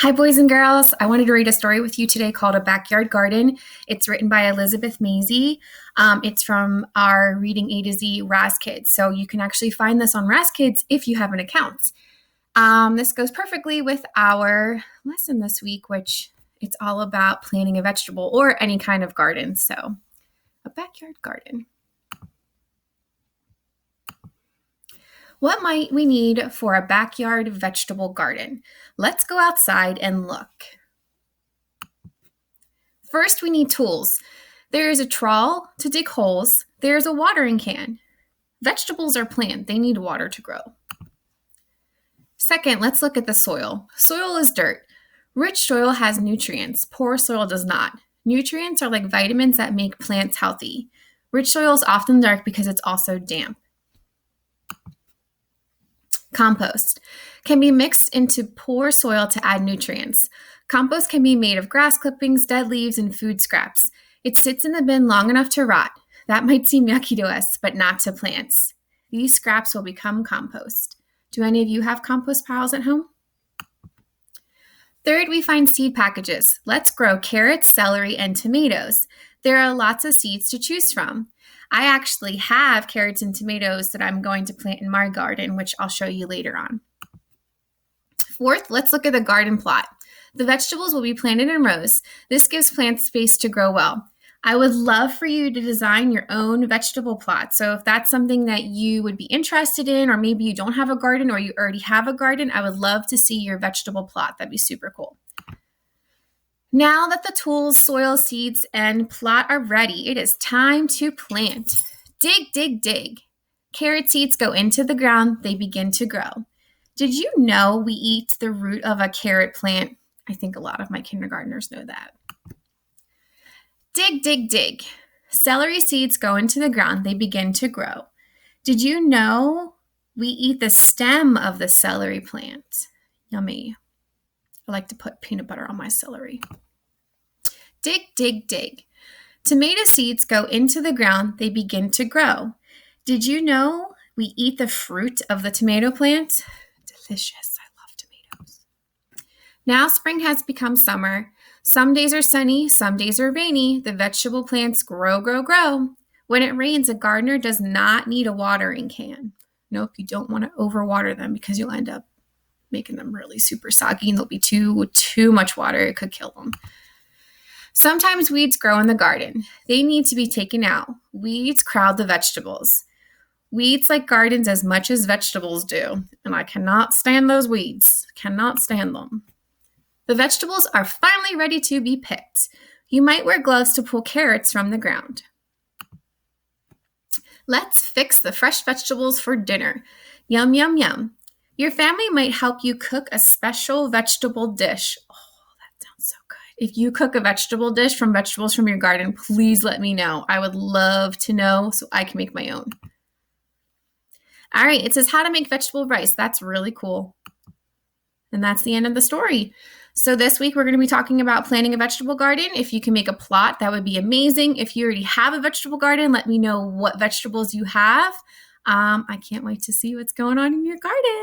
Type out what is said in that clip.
Hi, boys and girls. I wanted to read a story with you today called A Backyard Garden. It's written by Elizabeth Maisie. It's from our Reading A to Z Raz Kids. So you can actually find this on Raz Kids if you have an account. This goes perfectly with our lesson this week, which it's all about planting a vegetable or any kind of garden. So a backyard garden. What might we need for a backyard vegetable garden? Let's go outside and look. First, we need tools. There is a trawl to dig holes. There's a watering can. Vegetables are planted. They need water to grow. Second, let's look at the soil. Soil is dirt. Rich soil has nutrients. Poor soil does not. Nutrients are like vitamins that make plants healthy. Rich soil is often dark because it's also damp. Compost can be mixed into poor soil to add nutrients. Compost can be made of grass clippings, dead leaves, and food scraps. It sits in the bin long enough to rot. That might seem yucky to us, but not to plants. These scraps will become compost. Do any of you have compost piles at home? Third, we find seed packages. Let's grow carrots, celery, and tomatoes. There are lots of seeds to choose from. I actually have carrots and tomatoes that I'm going to plant in my garden, which I'll show you later on. Fourth, let's look at the garden plot. The vegetables will be planted in rows. This gives plants space to grow well. I would love for you to design your own vegetable plot. So if that's something that you would be interested in, or maybe you don't have a garden or you already have a garden, I would love to see your vegetable plot. That'd be super cool. Now that the tools, soil, seeds, and plot are ready, it is time to plant. Dig, dig, dig. Carrot seeds go into the ground. They begin to grow. Did you know we eat the root of a carrot plant? I think a lot of my kindergartners know that. Dig, dig, dig. Celery seeds go into the ground. They begin to grow. Did you know we eat the stem of the celery plant? Yummy. I like to put peanut butter on my celery. Dig, dig, dig. Tomato seeds go into the ground. They begin to grow. Did you know we eat the fruit of the tomato plant? Delicious. I love tomatoes. Now spring has become summer. Some days are sunny, some days are rainy. The vegetable plants grow, grow, grow. When it rains, a gardener does not need a watering can. Nope, you don't want to overwater them because you'll end up making them really super soggy and there'll be too much water. It could kill them. Sometimes weeds grow in the garden. They need to be taken out. Weeds crowd the vegetables. Weeds like gardens as much as vegetables do, and I cannot stand those weeds. Cannot stand them. The vegetables are finally ready to be picked. You might wear gloves to pull carrots from the ground. Let's fix the fresh vegetables for dinner. Yum, yum, yum. Your family might help you cook a special vegetable dish. Oh, that sounds so good. If you cook a vegetable dish from vegetables from your garden, please let me know. I would love to know so I can make my own. All right, it says how to make vegetable rice. That's really cool. And that's the end of the story. So this week we're going to be talking about planting a vegetable garden. If you can make a plot, that would be amazing. If you already have a vegetable garden, let me know what vegetables you have. I can't wait to see what's going on in your garden.